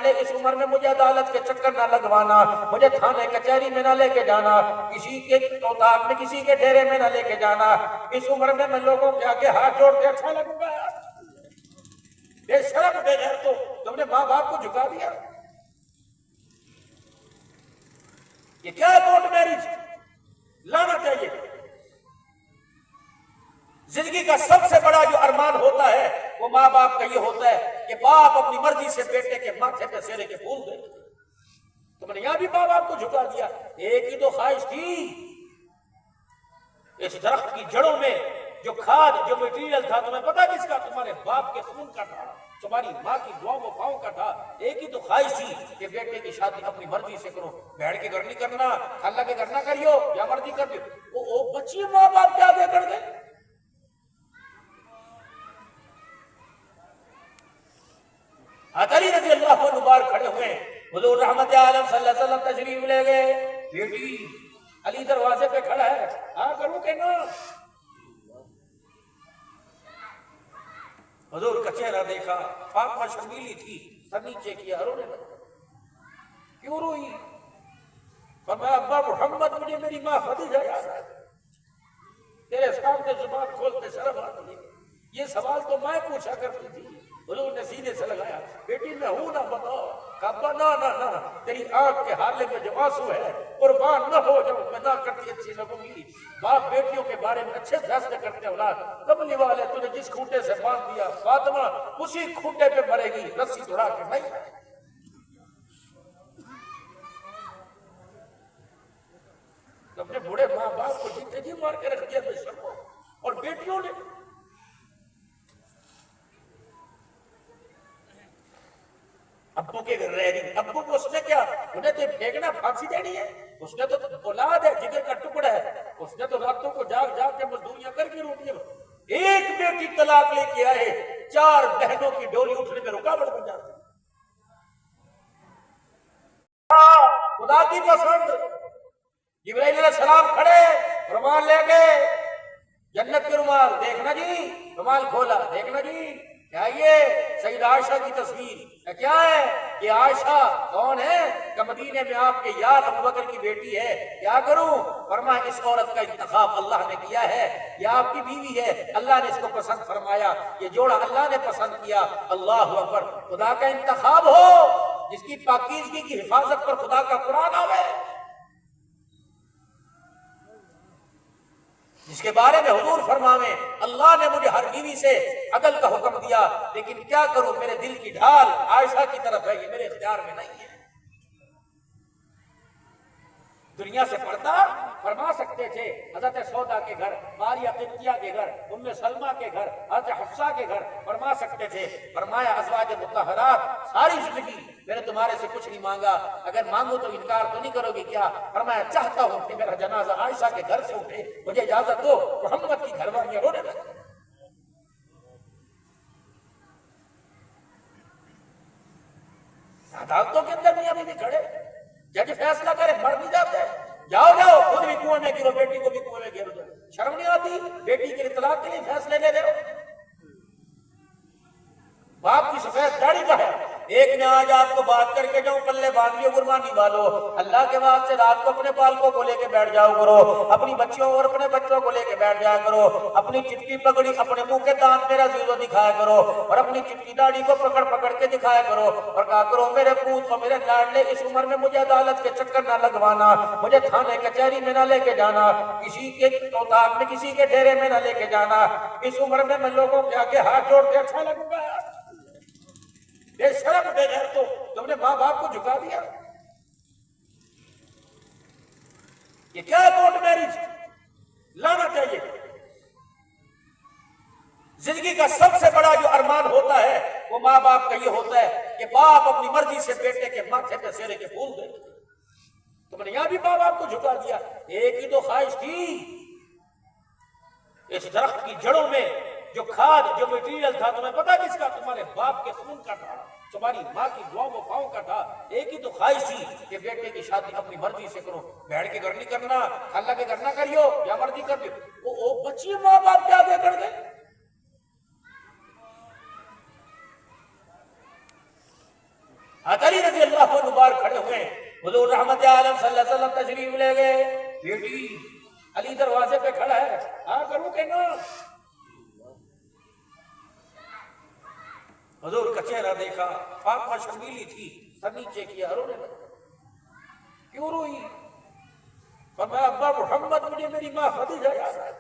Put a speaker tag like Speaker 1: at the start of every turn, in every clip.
Speaker 1: لے اس عمر میں مجھے عدالت کے چکر نہ لگوانا، مجھے تھانے کچہری میں نہ لے کے جانا، کسی کے اوتاق میں کسی کے ڈیرے میں نہ لے کے جانا، اس عمر میں لوگوں کے آگے ہاتھ جوڑ کے اچھا لگوں گا؟ بے شرم بے غیرت تو تم نے ماں باپ کو جھکا دیا۔ یہ کیا ہے کورٹ میرج؟ لانا چاہیے۔ زندگی کا سب سے بڑا جو ارمان ہوتا ہے وہ ماں باپ کا یہ ہوتا ہے کہ باپ اپنی مرضی سے بیٹے کے ماتھے پہ سیرے کے پھول دے۔ تم نے یہاں بھی ماں باپ کو جھکا دیا۔ ایک ہی تو خواہش تھی، اس درخت کی جڑوں میں جو کھاد جو مٹیریل تھا تمہیں پتا کس کا؟ تمہارے باپ کے خون کا تھا، تمہاری ماں کی دعاؤں وفاؤں کا تھا۔ ایک ہی تو خواہش تھی کہ بیٹے کی شادی اپنی مرضی سے کرو، بہن کے گھر نہیں کرنا، خالہ کے گھر نہ کریو، یا مرضی کر دو۔ وہ بچی ماں باپ کیا دے کر گئے؟ علی رضی اللہ عنہ باہر کھڑے ہوئے، حضور رحمت عالم صلی اللہ علیہ وسلم تشریف لے گئے۔ بیٹی علی دروازے پہ کھڑا ہے، ہاں کروں کہ نہ؟ حضور کا چہرہ دیکھا، فاطمہ شرمیلی تھی، سر نیچے کیا، رونے لگا۔ کیوں روئی؟ فرمایا ابا محمد مجھے میری ماں خدیجہ یاد آ گئی، تیرے سامنے زبان کھولتے شرم آتی ہے، یہ سوال تو میں پوچھا کرتی تھی۔ حضور نے سینے سے لگایا، بیٹی میں ہوں نہ بتاؤ؟ کہا نہ نہ نہ، تیری آنکھ کے حالے میں جو آنسو ہے قربان نہ ہو جب میں نہ کرتی اچھی لگوں گی۔ باپ بیٹیوں کے بارے میں اچھے فیصلے کرتے ہیں۔ اولاد کملی والے تجھے جس کھوٹے سے باندھ دیا فاطمہ اسی کھوٹے پہ مرے گی، رسی توڑا کے نہیں۔ اپنے بوڑھے ماں باپ کو جیتے جی مار کے رکھ دیا بے شرمو، اور بیٹیوں نے ابو کے گھر رہ رہی۔ ابو کو اس نے کیا؟ انہیں تو پھینکنا پھانسی دینی ہے؟ اس نے تو اولاد ہے، جگر کا ٹکڑا ہے، اس نے تو راتوں کو جاگ جاگ کے مزدوریاں کر کے روٹیاں۔ ایک بیٹی طلاق لے کے آئے، 4 بہنوں کی ڈولی اٹھنے میں رکاوٹ بن جاتی۔ خدا کی پسند۔ جبرائیل علیہ السلام کھڑے، رومال لے کے، جنت کے رومال دیکھنا جی، رومال کھولا دیکھنا جی، کیا یہ سیدہ عائشہ کی تصویر کیا ہے؟ کہ عائشہ کون ہے؟ کہ مدینے میں آپ کے یار ابو بکر کی بیٹی ہے، کیا کروں؟ فرمایا اس عورت کا انتخاب اللہ نے کیا ہے، یہ آپ کی بیوی ہے، اللہ نے اس کو پسند فرمایا، یہ جوڑا اللہ نے پسند کیا۔ اللہ اکبر۔ خدا کا انتخاب ہو، جس کی پاکیزگی کی حفاظت پر خدا کا قرآن آوے، جس کے بارے میں حضور فرماویں اللہ نے مجھے ہر بیوی سے عدل کا حکم دیا، لیکن کیا کروں میرے دل کی ڈھال عائشہ کی طرف ہے، یہ میرے اختیار میں نہیں ہے۔ دنیا سے پردہ فرما سکتے تھے، حضرت سودا کے گھر، ماریہ قبطیہ کے گھر، ام سلمہ کے گھر، حضرت حفصہ کے گھر فرما سکتے تھے۔ فرمایا ازواج مطہرات ساری زندگی میں نے تمہارے سے کچھ نہیں مانگا، اگر مانگو تو انکار تو نہیں کرو گی کیا؟ فرمایا چاہتا ہوں کہ میرا جنازہ عائشہ کے گھر سے اٹھے، مجھے اجازت دو۔ محمد کی گھر والیاں رونے لگی۔ عدالتوں کے اندر میاں بیوی کھڑے، جج فیصلہ کرے، مر نہیں جاتے، جاؤ جاؤ خود بھی کنویں میں گرو، بیٹی کو بھی کنویں میں گرو دو۔ شرم نہیں آتی؟ بیٹی کے طلاق کے لیے فیصلے لے رہے ہو۔ باپ کی سفید داڑھی کا ہے، ایک نے آج آپ کو بات کر کے جاؤں پلے باندھ لیو قربانی والو، اللہ کے واسطے رات کو اپنے بالکوں کو لے کے بیٹھ جاؤ کرو، اپنی بچیوں اور اپنے بچوں کو لے کے بیٹھ جایا کرو، اپنی چٹکی پکڑی اپنے منہ کے دانت میرا زیرو دکھایا کرو، اور اپنی چٹکی داڑھی کو پکڑ پکڑ کے دکھایا کرو، اور کہا کرو میرے پوت اور میرے لاڈلے اس عمر میں مجھے عدالت کے چکر نہ لگوانا، مجھے تھانے کچہری میں نہ لے کے جانا، کسی کے اوتاق میں کسی کے ڈیرے میں نہ لے کے جانا، اس عمر میں لوگوں کے آگے ہاتھ جوڑ کے اچھا لگوں گا؟ بے شرم بے غیرت تو تم نے ماں باپ کو جھکا دیا۔ یہ کیا ہے کورٹ میرج؟ لانا چاہیے۔ زندگی کا سب سے بڑا جو ارمان ہوتا ہے وہ ماں باپ کا یہ ہوتا ہے کہ باپ اپنی مرضی سے بیٹے کے ماتھے پہ سیرے کے پھول دے۔ تم نے یہاں بھی ماں باپ کو جھکا دیا۔ ایک ہی تو خواہش تھی، اس درخت کی جڑوں میں جو کھاد جو مٹیریل تھا تمہیں پتا کس کا؟ تمہارے باپ کے خون کا تھا، تمہاری ماں کی دعاؤں وفاؤں کا تھا۔ ایک ہی تو خواہش تھی کہ بیٹے کی شادی اپنی مرضی سے کرو، بہن کے گھر نہیں کرنا، خالہ کے گھر نہ کریو، یا مرضی کر دو۔ وہ بچی ماں باپ کیا دے کر گئے؟ رضی اللہ عنہ باہر کھڑے ہوئے، حضور رحمت عالم صلی اللہ علیہ وسلم تشریف لے گئے. بیٹی علی دروازے پہ کھڑا ہے، ہاں کروں کہ نہ؟ حضور کا چہرہ دیکھا، فاطمہ شرمیلی تھی، سر نیچے کیا، رونے لگا. کیوں روئی؟ فرمایا ابا محمد مجھے میری ماں خدیجہ یاد آئی،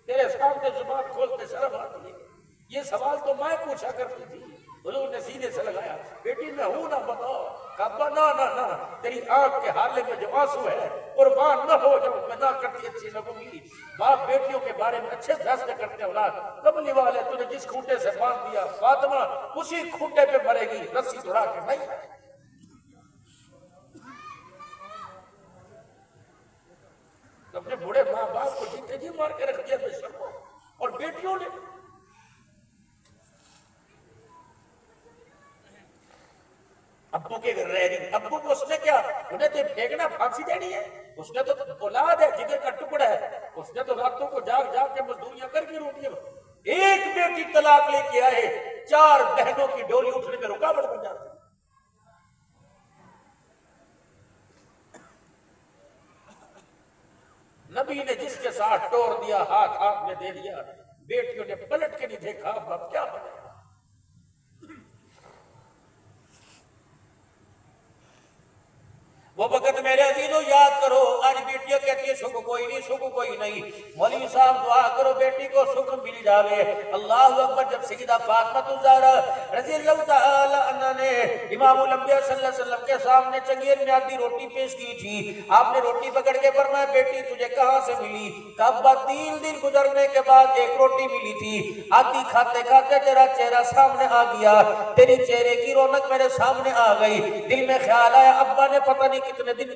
Speaker 1: تیرے سامنے زبان کھولتے شرم آتی ہے، یہ سوال تو میں پوچھا کرتی تھی. حضور نے سینے سے لگایا، بیٹی میں ہوں نہ بتاؤ. کہا نہ نہ نہ، تیری آنکھ کے حالے میں جو آنسو ہے قربان نہ ہو جاؤ، میں نہ کرتی اچھی لگوں گی. باپ بیٹیوں کے بارے میں اچھے فیصلے کرتے ہیں. اولاد کملی والے تجھے جس کھوٹے سے باندھ دیا فاطمہ اسی کھوٹے پہ مرے گی، رسی توڑا کے نہیں. اپنے بوڑھے ماں باپ کو جیتے جی مار کے رکھ دیا بے شرمو. اور بیٹیوں نے ابو کے گھر رہ رہی، ابو کو اس نے کیا، انہیں تو پھینکنا پھانسی دینی ہے؟ اس نے تو اولاد ہے، جگر کا ٹکڑا ہے، اس نے تو راتوں کو جاگ جاگ کے مزدوریاں کر کے روٹیاں. ایک بیٹی طلاق لے کے آئے، 4 بہنوں کی ڈولی اٹھنے میں رکاوٹ بن جاتی. نبی نے جس کے ساتھ ٹور دیا، ہاتھ ہاتھ میں دے دیا، بیٹیوں نے پلٹ کے نہیں دیکھا اب کیا بنے. وہ وقت میرے عزیزوں یاد کرو. آج بیٹیاں کہتی ہے سکھ کوئی نہیں، سکھ کوئی نہیں. مولوی صاحب دعا کرو بیٹی کو سکھ مل جاوے. اللہ اکبر. جب سیدہ فاطمہ الزہرا رضی اللہ تعالی عنہ نے امام الانبیاء صلی اللہ علیہ وسلم کے سامنے چنگیر میں آدھی روٹی پیش کی تھی، آپ نے روٹی پکڑ کے فرمایا بیٹی تجھے کہاں سے ملی؟ کعبہ 3 دن گزرنے کے بعد ایک روٹی ملی تھی، آدھی کھاتے کھاتے تیرا چہرہ سامنے آ گیا، تیری چہرے کی رونق میرے سامنے آ گئی. دل میں خیال آیا ابا نے پتہ نہیں کتنے دن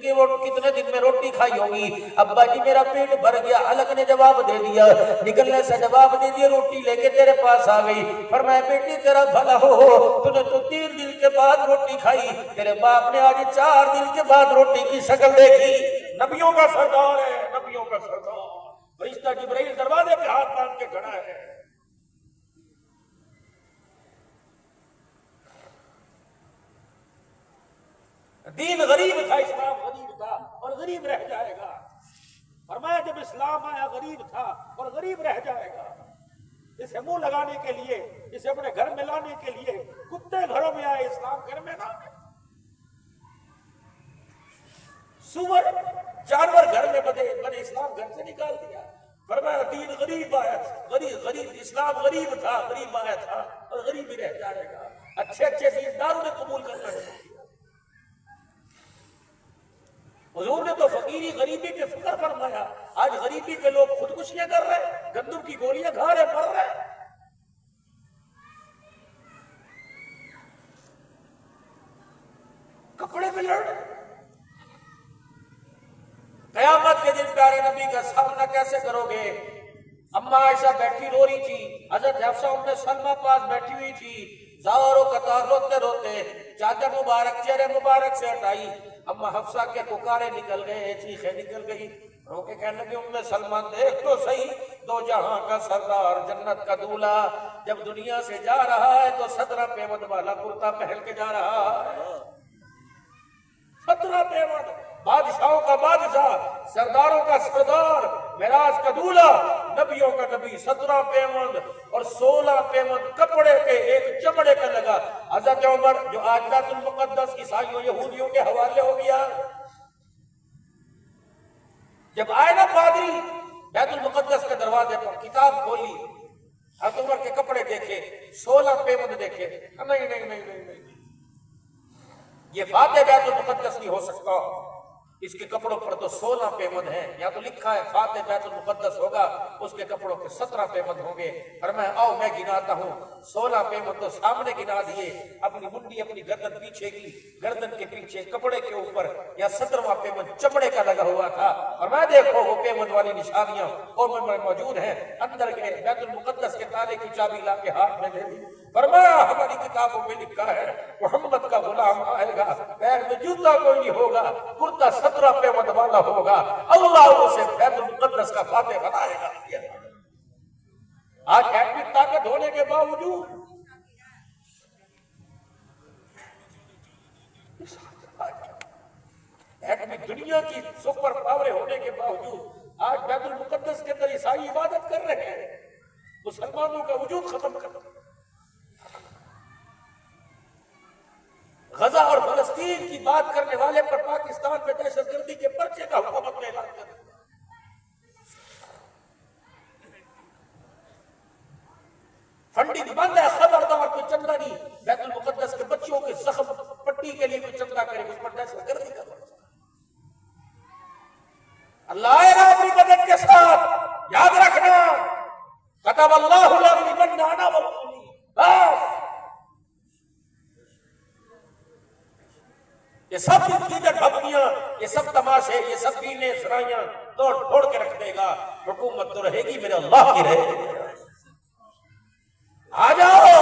Speaker 1: میں روٹی کھائی ہوگی. ابا جی میرا پیٹ بھر گیا. الگ نے جواب دے دیا، نکلنے سے جواب دے دیا، روٹی لے کے تیرے پاس آ گئی. فرمایا بیٹی تیرا بھلا ہو، تو نے تو 3 دن کے بعد روٹی کھائی، تیرے باپ نے آج 4 دن کے بعد روٹی کی شکل دیکھی. نبیوں کا سردار ہے، نبیوں کا سردار. فرشتہ جبرائیل دروازے پہ ہاتھ باندھ کے کھڑا ہے. دین غریب تھا، اسلام غریب تھا اور غریب رہ جائے گا. فرمایا جب اسلام آیا غریب تھا اور غریب رہ جائے گا. اسے منہ لگانے کے لیے، اسے اپنے گھر میں لانے کے لیے کتے گھروں میں آئے، اسلام گھر میں نہ آئے. سور جانور گھر میں بنے اسلام گھر سے نکال دیا. فرمایا دین غریب آیا، غریب اسلام غریب تھا، غریب آیا تھا اور غریب ہی رہ جائے گا. اچھے اچھے دینداروں نے قبول کرنا ہے. حضور نے تو فقیری غریبی کے فکر فرمایا. آج غریبی کے لوگ خودکشیاں کر رہے، گندم کی گولیاں کھا رہے، مر رہے. کپڑے پہ لڑ رہے. قیامت کے دن پیارے نبی کا سامنا کیسے کرو گے؟ اما عائشہ بیٹھی رو رہی تھی، حضرت حفصہ ام سلمہ پاس بیٹھی ہوئی تھی، زار و قطار روتے روتے چادر مبارک چہرے مبارک سے ہٹائی. اما حفصہ کے پکارے نکل گئے، چیخیں نکل گئی. رو کے کہنے لگی ام سلمہ دیکھ تو صحیح، 2 جہاں کا سردار، جنت کا دولہا، جب دنیا سے جا رہا ہے تو 17 پیوند والا کرتا پہن کے جا رہا ہے. 17 پیوند، بادشاہوں کا بادشاہ، سرداروں کا سردار، معراج کا دولہا، نبیوں کا نبی. 17 پیوند اور 16 پیوند کپڑے کے، ایک چمڑے کا لگا. حضرت عمر جو آج بیت المقدس عیسائیوں یہودیوں کے حوالے ہو گیا، جب آئے نا پادری بیت المقدس کے دروازے پر، کتاب کھولی، حضرت عمر کے کپڑے دیکھے، 16 پیوند دیکھے. نہیں نہیں نہیں نہیں نہیں، یہ فاتح بیت المقدس نہیں ہو سکتا. اس کے کپڑوں پر تو 16 پیوند ہیں، یا تو لکھا ہے فاتح بیت المقدس ہوگا، اس کے کپڑوں کے 17 پیوند ہوں گے. فرمایا آؤ میں گناتا ہوں. 16 پیوند تو سامنے گنا دیے، اپنی منڈی اپنی گردن پیچھے کی، گردن کے پیچھے کپڑے کے اوپر یا 17واں پیوند چمڑے کا لگا ہوا تھا. اور میں دیکھو وہ پیوند والی نشانیاں اور میں موجود ہیں. اندر کے بیت المقدس کے تالے کی چابی لا کے ہاتھ میں دے دی. فرمایا ہماری کتابوں میں لکھا ہے محمد کا غلام آئے گا، پیر میں جوتا کوئی نہیں ہوگا، کرتا 17 پیوند والا ہوگا، اللہ اسے بیت المقدس کا فاتح بنائے گا. آج ایٹمک طاقت ہونے کے باوجود ایٹمی دنیا کی سپر پاوریں ہونے کے باوجود آج بیت المقدس کے اندر عیسائی عبادت کر رہے ہیں، مسلمانوں کا وجود ختم کر دیا۔ غزہ اور فلسطین کی بات کرنے والے پر پاکستان میں دہشت گردی کے پرچے کا حکومت نے اعلان کر دیا۔ فنڈنگ بند ہے، خبردار کوئی چندہ نہیں بیت المقدس کے بچوں کے زخم پٹی کے لیے کوئی چندہ کرے، اس پر دہشت گردی کا پرچہ۔ اللہ آئے گا اپنی مدد کے ساتھ، یاد رکھنا کتب اللہ لأغلبن انا ورسلی، بس یہ سب دیگر بھکتیاں، یہ سب تماشے، یہ سب بینے سرائیاں توڑ پھوڑ کے رکھ دے گا، حکومت تو رہے گی میرے اللہ کی رہے گی۔ آ جاؤ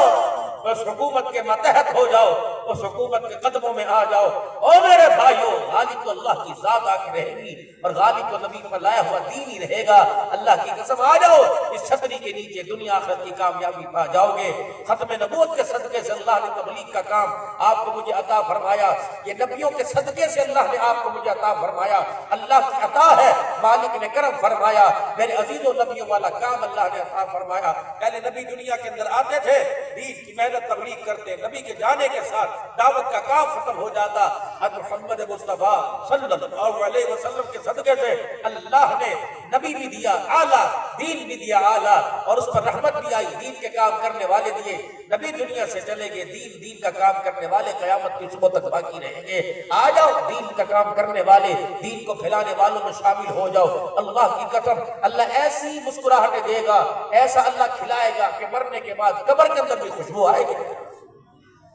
Speaker 1: بس حکومت کے ماتحت ہو جاؤ، اس حکومت کے قدموں میں آ جاؤ۔ او میرے بھائیو، غالب تو اللہ کی ذات آ کے رہے گی اور غالب تو نبی پر لایا ہوا دین ہی رہے گا۔ اللہ کی قسم آ جاؤ، اس چھتری کے نیچے دنیا آخرت کی کامیابی پا جاؤ گے۔ ختم نبوت کے صدقے سے اللہ نے تبلیغ کا کام آپ کو مجھے عطا فرمایا، یہ نبیوں کے صدقے سے اللہ نے آپ کو مجھے عطا فرمایا، اللہ کی عطا ہے، مالک نے کرم فرمایا، میرے عزیز و نبیوں والا کام اللہ نے عطا فرمایا۔ پہلے نبی دنیا کے اندر آتے تھے، دین کی محنت تبلیغ کرتے، نبی کے جانے کے ساتھ دعوت کا کام ختم ہو جاتا۔ حضرت محمد مصطفیٰ صلی اللہ علیہ وسلم کے صدقے سے اللہ نے نبی بھی دیا اعلیٰ، دین بھی دیا اعلیٰ، اور اس پر رحمت بھی آئی، دین کے کام کرنے والے دیے۔ نبی دنیا سے چلے گئے، دین کا کام کرنے والے قیامت کی صبح تک باقی رہیں گے۔ آ جاؤ دین کا کام کرنے والے، دین کو پھیلانے والوں میں شامل ہو جاؤ۔ اللہ کی قسم اللہ ایسی مسکراہٹیں دے گا، ایسا اللہ کھلائے گا کہ مرنے کے بعد قبر کے اندر بھی خوشبو آئے گی۔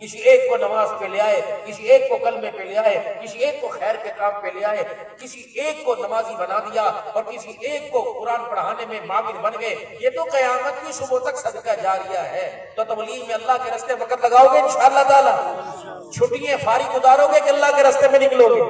Speaker 1: کسی ایک کو نماز پہ لے آئے، کسی ایک کو کلمے پہ لے آئے، کسی ایک کو خیر کے کام پہ لے آئے، کسی ایک کو نمازی بنا دیا اور کسی ایک کو قرآن پڑھانے میں معاون بن گئے۔ یہ تو قیامت کی صبح تک صدقہ جاریہ ہے۔ تو تبلیغ میں اللہ کے راستے وقت لگاؤ گے انشاءاللہ تعالی، چھٹیاں فارغ گزارو گے کہ اللہ کے راستے میں نکلو گے؟